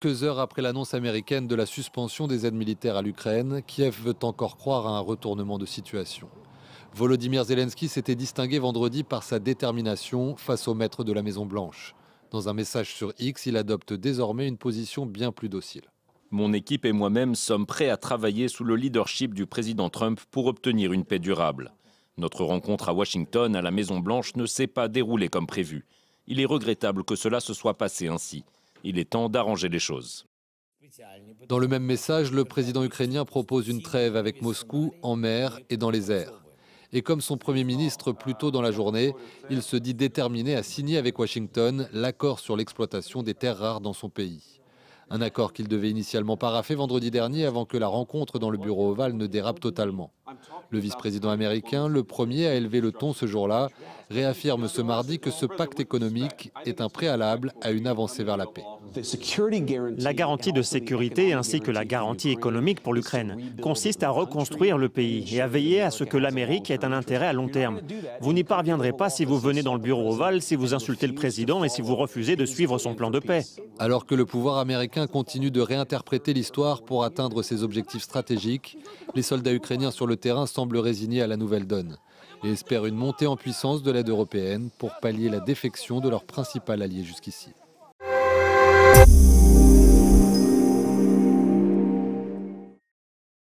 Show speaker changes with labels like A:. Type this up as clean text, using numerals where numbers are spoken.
A: Quelques heures après l'annonce américaine de la suspension des aides militaires à l'Ukraine, Kiev veut encore croire à un retournement de situation. Volodymyr Zelensky s'était distingué vendredi par sa détermination face au maître de la Maison-Blanche. Dans un message sur X, il adopte désormais une position bien plus docile.
B: Mon équipe et moi-même sommes prêts à travailler sous le leadership du président Trump pour obtenir une paix durable. Notre rencontre à Washington, à la Maison-Blanche, ne s'est pas déroulée comme prévu. Il est regrettable que cela se soit passé ainsi. Il est temps d'arranger les choses.
A: Dans le même message, le président ukrainien propose une trêve avec Moscou en mer et dans les airs. Et comme son Premier ministre plus tôt dans la journée, il se dit déterminé à signer avec Washington l'accord sur l'exploitation des terres rares dans son pays. Un accord qu'il devait initialement paraffer vendredi dernier avant que la rencontre dans le bureau ovale ne dérape totalement. Le vice-président américain, le premier à élever le ton ce jour-là, réaffirme ce mardi que ce pacte économique est un préalable à une avancée vers la paix.
C: La garantie de sécurité ainsi que la garantie économique pour l'Ukraine consiste à reconstruire le pays et à veiller à ce que l'Amérique ait un intérêt à long terme. Vous n'y parviendrez pas si vous venez dans le bureau ovale, si vous insultez le président et si vous refusez de suivre son plan de paix.
A: Alors que le pouvoir américain continue de réinterpréter l'histoire pour atteindre ses objectifs stratégiques, les soldats ukrainiens sur le terrain semblent résignés à la nouvelle donne et espèrent une montée en puissance de l'aide européenne pour pallier la défection de leur principal allié jusqu'ici.